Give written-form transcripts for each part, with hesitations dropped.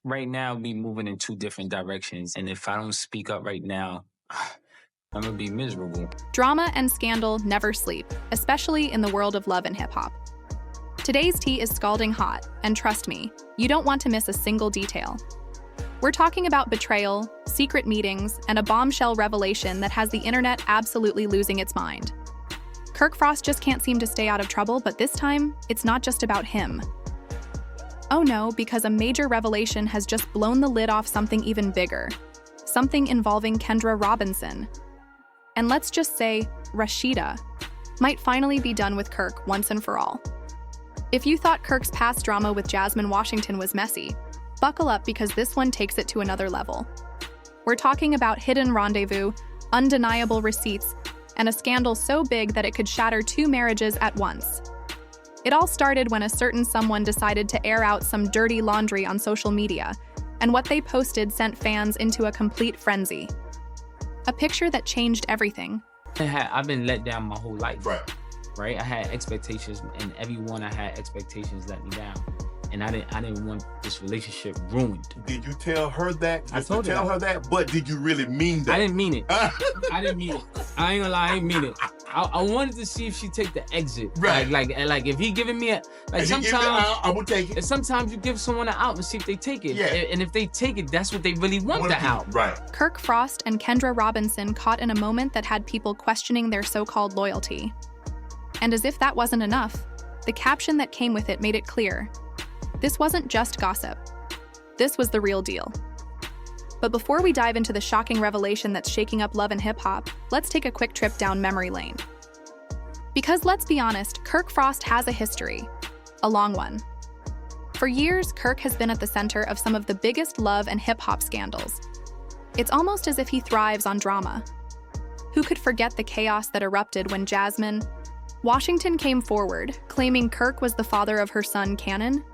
right now be moving in two different directions. And if I don't speak up right now, I'm gonna be miserable. Drama and scandal never sleep, especially in the world of love and hip-hop. Today's tea is scalding hot, and trust me, you don't want to miss a single detail. We're talking about betrayal, secret meetings, and a bombshell revelation that has the internet absolutely losing its mind. Kirk Frost just can't seem to stay out of trouble, but this time, it's not just about him. Oh no, because a major revelation has just blown the lid off something even bigger. Something involving Kendra Robinson. And let's just say, Rasheeda might finally be done with Kirk once and for all. If you thought Kirk's past drama with Jasmine Washington was messy, buckle up because this one takes it to another level. We're talking about hidden rendezvous, undeniable receipts, and a scandal so big that it could shatter two marriages at once. It all started when a certain someone decided to air out some dirty laundry on social media, and what they posted sent fans into a complete frenzy. A picture that changed everything. I've been let down my whole life. Right. I had expectations, and everyone I had expectations let me down. And I didn't want this relationship ruined. Did you tell her that? I told her that, but did you really mean that? I didn't mean it. I didn't mean it. I ain't gonna lie, I didn't mean it. I wanted to see if she take the exit. Right. Like if he giving me a like If sometimes you give it out, I will take it. and sometimes you give someone an out and see if they take it. Yeah. And if they take it, that's what they really want the out. Right. Kirk Frost and Kendra Robinson caught in a moment that had people questioning their so-called loyalty. And as if that wasn't enough, the caption that came with it made it clear. This wasn't just gossip. This was the real deal. But before we dive into the shocking revelation that's shaking up love and hip-hop, let's take a quick trip down memory lane. Because let's be honest, Kirk Frost has a history. A long one. For years, Kirk has been at the center of some of the biggest love and hip-hop scandals. It's almost as if he thrives on drama. Who could forget the chaos that erupted when Jasmine Washington came forward, claiming Kirk was the father of her son, Cannon?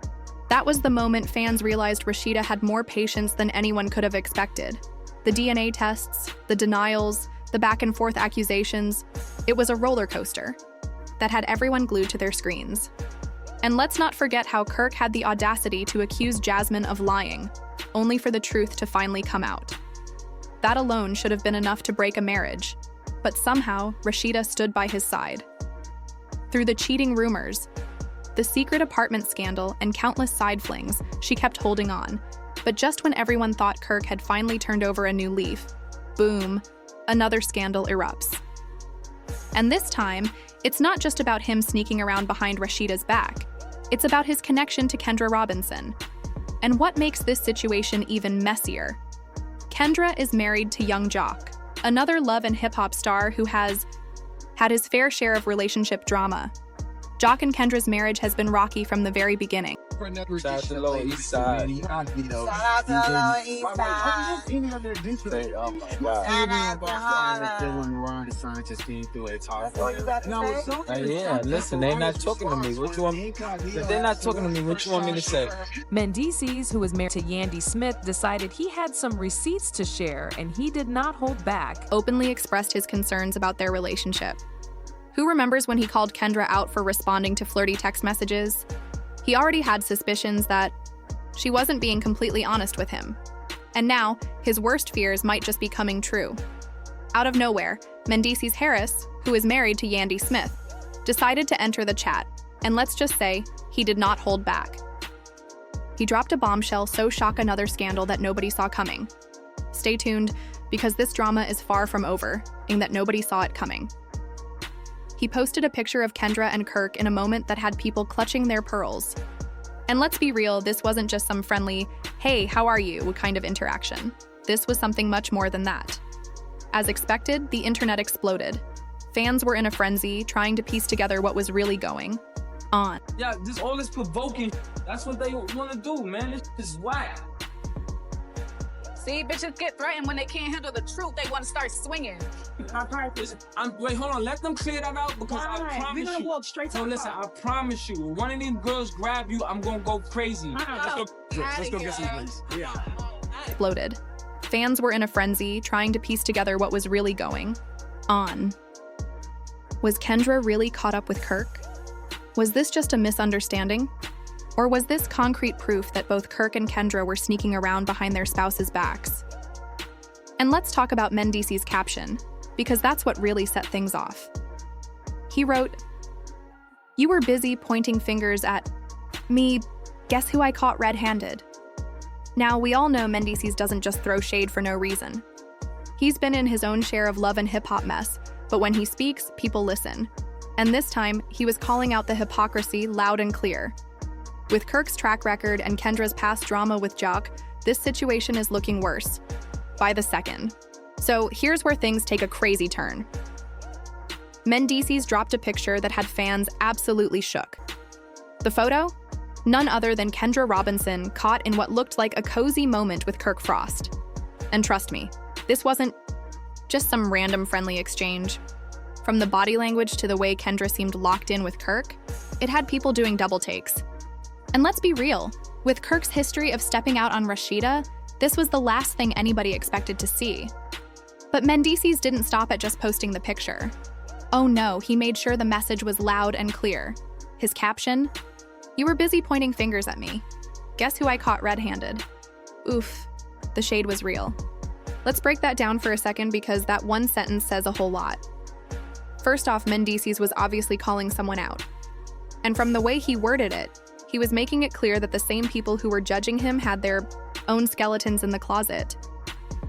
That was the moment fans realized Rasheeda had more patience than anyone could have expected. The DNA tests, the denials, the back-and-forth accusations, it was a roller coaster that had everyone glued to their screens. And let's not forget how Kirk had the audacity to accuse Jasmine of lying, only for the truth to finally come out. That alone should have been enough to break a marriage, but somehow Rasheeda stood by his side. Through the cheating rumors, the secret apartment scandal, and countless side flings, she kept holding on. But just when everyone thought Kirk had finally turned over a new leaf, boom, another scandal erupts. And this time, it's not just about him sneaking around behind Rasheeda's back. It's about his connection to Kendra Robinson. And what makes this situation even messier? Kendra is married to Young Jock, another love and hip-hop star who has had his fair share of relationship drama. Jock and Kendra's marriage has been rocky from the very beginning. Shout out to the Lower East Side. Shout out to the Lower East Side. Oh my God. Yeah, listen, they're not talking to me. What you want me? They're not talking to me. What you want me to say? Mendeecees, who was married to Yandy Smith, decided he had some receipts to share, and he did not hold back. Openly expressed his concerns about their relationship. Who remembers when he called Kendra out for responding to flirty text messages? He already had suspicions that she wasn't being completely honest with him. And now, his worst fears might just be coming true. Out of nowhere, Mendeecees Harris, who is married to Yandy Smith, decided to enter the chat, and let's just say, he did not hold back. He dropped a bombshell so shock another scandal that nobody saw coming. Stay tuned, because this drama is far from over, in that nobody saw it coming. He posted a picture of Kendra and Kirk in a moment that had people clutching their pearls. And let's be real, this wasn't just some friendly, hey, how are you, kind of interaction. This was something much more than that. As expected, the internet exploded. Fans were in a frenzy, trying to piece together what was really going on. Yeah, just all this provoking, that's what they want to do, man. This is whack. See, bitches get threatened when they can't handle the truth. They want to start swinging. Wait, hold on. Let them clear that out because I promise you. Walk straight to Listen, I promise you. When one of these girls grab you, I'm gonna go crazy. Let's go get some drinks. Yeah. Exploded. Fans were in a frenzy, trying to piece together what was really going on. Was Kendra really caught up with Kirk? Was this just a misunderstanding? Or was this concrete proof that both Kirk and Kendra were sneaking around behind their spouses' backs? And let's talk about Mendeecees' caption, because that's what really set things off. He wrote, "You were busy pointing fingers at me. Guess who I caught red-handed?" Now, we all know Mendeecees doesn't just throw shade for no reason. He's been in his own share of love and hip-hop mess, but when he speaks, people listen. And this time, he was calling out the hypocrisy loud and clear. With Kirk's track record and Kendra's past drama with Jock, this situation is looking worse by the second. So here's where things take a crazy turn. Mendeecees dropped a picture that had fans absolutely shook. The photo? None other than Kendra Robinson caught in what looked like a cozy moment with Kirk Frost. And trust me, this wasn't just some random friendly exchange. From the body language to the way Kendra seemed locked in with Kirk, it had people doing double takes. And let's be real, with Kirk's history of stepping out on Rasheeda, this was the last thing anybody expected to see. But Mendeecees didn't stop at just posting the picture. Oh no, he made sure the message was loud and clear. His caption? "You were busy pointing fingers at me. Guess who I caught red-handed?" Oof, the shade was real. Let's break that down for a second because that one sentence says a whole lot. First off, Mendeecees was obviously calling someone out. And from the way he worded it, he was making it clear that the same people who were judging him had their own skeletons in the closet.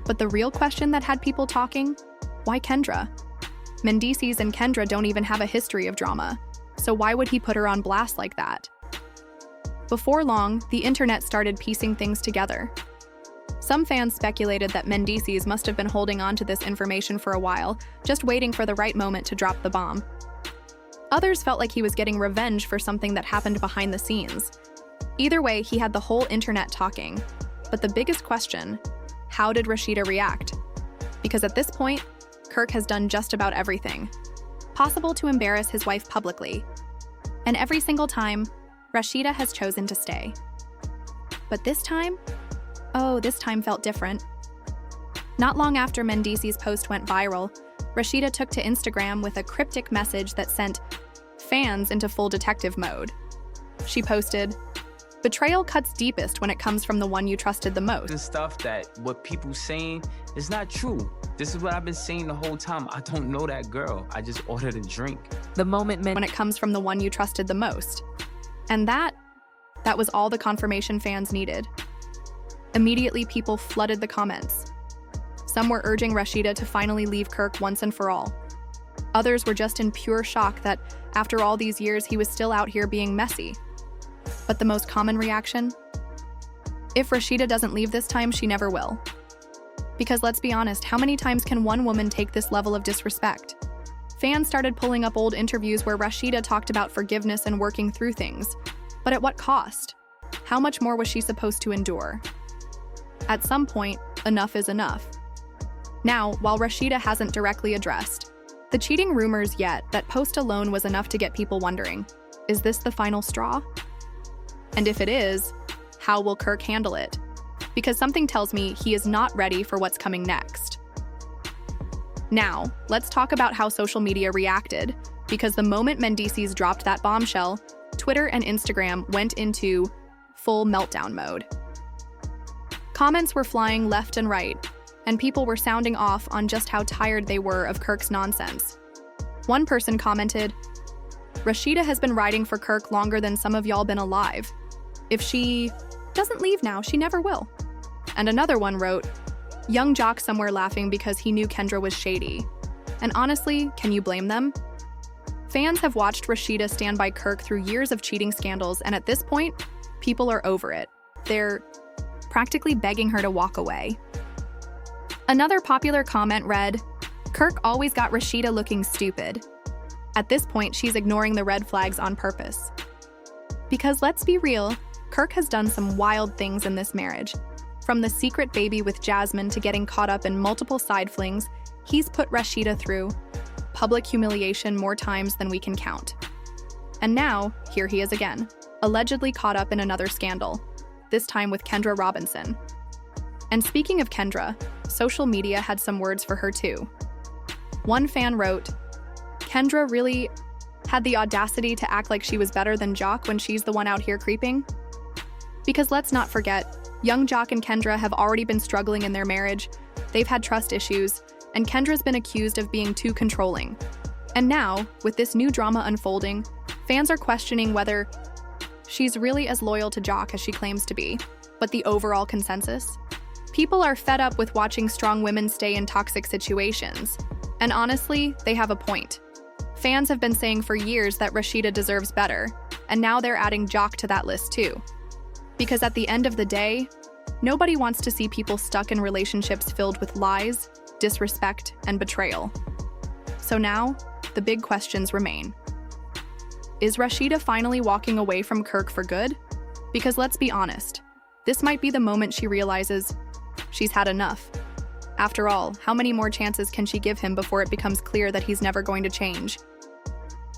But the real question that had people talking? Why Kendra? Mendeecees and Kendra don't even have a history of drama, so why would he put her on blast like that? Before long, the internet started piecing things together. Some fans speculated that Mendeecees must have been holding on to this information for a while, just waiting for the right moment to drop the bomb. Others felt like he was getting revenge for something that happened behind the scenes. Either way, he had the whole internet talking. But the biggest question, how did Rasheeda react? Because at this point, Kirk has done just about everything possible to embarrass his wife publicly. And every single time, Rasheeda has chosen to stay. But this time? Oh, this time felt different. Not long after Mendeecees' post went viral, Rasheeda took to Instagram with a cryptic message that sent fans into full detective mode. She posted, "Betrayal cuts deepest when it comes from the one you trusted the most." And stuff that what people saying is not true. This is what I've been saying the whole time. I don't know that girl. I just ordered a drink. The moment when it comes from the one you trusted the most. And that was all the confirmation fans needed. Immediately, people flooded the comments. Some were urging Rasheeda to finally leave Kirk once and for all. Others were just in pure shock that after all these years, he was still out here being messy. But the most common reaction? If Rasheeda doesn't leave this time, she never will. Because let's be honest, how many times can one woman take this level of disrespect? Fans started pulling up old interviews where Rasheeda talked about forgiveness and working through things. But at what cost? How much more was she supposed to endure? At some point, enough is enough. Now, while Rasheeda hasn't directly addressed the cheating rumors yet, that post alone was enough to get people wondering, is this the final straw? And if it is, how will Kirk handle it? Because something tells me he is not ready for what's coming next. Now, let's talk about how social media reacted, because the moment Mendeecees dropped that bombshell, Twitter and Instagram went into full meltdown mode. Comments were flying left and right, and people were sounding off on just how tired they were of Kirk's nonsense. One person commented, "Rasheeda has been riding for Kirk longer than some of y'all been alive. If she doesn't leave now, she never will." And another one wrote, "Young Jock somewhere laughing because he knew Kendra was shady." And honestly, can you blame them? Fans have watched Rasheeda stand by Kirk through years of cheating scandals, and at this point, people are over it. They're practically begging her to walk away. Another popular comment read, "Kirk always got Rasheeda looking stupid." At this point, she's ignoring the red flags on purpose. Because let's be real, Kirk has done some wild things in this marriage. From the secret baby with Jasmine to getting caught up in multiple side flings, he's put Rasheeda through public humiliation more times than we can count. And now, here he is again, allegedly caught up in another scandal, this time with Kendra Robinson. And speaking of Kendra, social media had some words for her too. One fan wrote, "Kendra really had the audacity to act like she was better than Jock when she's the one out here creeping? Because let's not forget, young Jock and Kendra have already been struggling in their marriage, they've had trust issues, and Kendra's been accused of being too controlling. And now, with this new drama unfolding, fans are questioning whether she's really as loyal to Jock as she claims to be. But the overall consensus? People are fed up with watching strong women stay in toxic situations. And honestly, they have a point. Fans have been saying for years that Rasheeda deserves better, and now they're adding Jock to that list too. Because at the end of the day, nobody wants to see people stuck in relationships filled with lies, disrespect, and betrayal. So now, the big questions remain. Is Rasheeda finally walking away from Kirk for good? Because let's be honest, this might be the moment she realizes she's had enough. After all, how many more chances can she give him before it becomes clear that he's never going to change?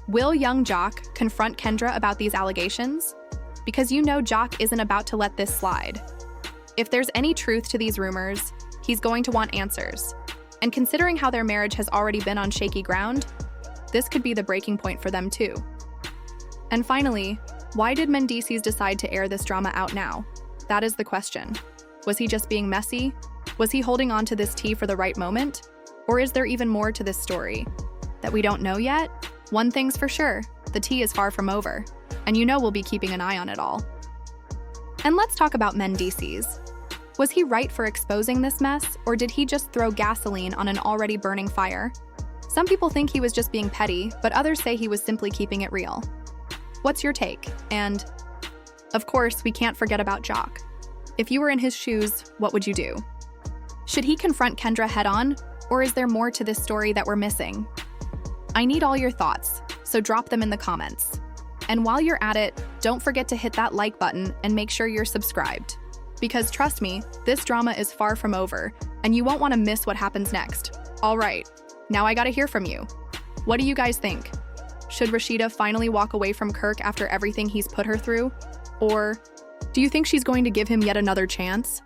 Will young Jock confront Kendra about these allegations? Because you know Jock isn't about to let this slide. If there's any truth to these rumors, he's going to want answers. And considering how their marriage has already been on shaky ground, this could be the breaking point for them too. And finally, why did Mendeecees decide to air this drama out now? That is the question. Was he just being messy? Was he holding on to this tea for the right moment? Or is there even more to this story that we don't know yet? One thing's for sure, the tea is far from over, and you know we'll be keeping an eye on it all. And let's talk about Mendeecees. Was he right for exposing this mess, or did he just throw gasoline on an already burning fire? Some people think he was just being petty, but others say he was simply keeping it real. What's your take? And, of course, we can't forget about Jock. If you were in his shoes, what would you do? Should he confront Kendra head-on, or is there more to this story that we're missing? I need all your thoughts, so drop them in the comments. And while you're at it, don't forget to hit that like button and make sure you're subscribed. Because trust me, this drama is far from over, and you won't want to miss what happens next. All right, now I gotta hear from you. What do you guys think? Should Rasheeda finally walk away from Kirk after everything he's put her through? Or do you think she's going to give him yet another chance?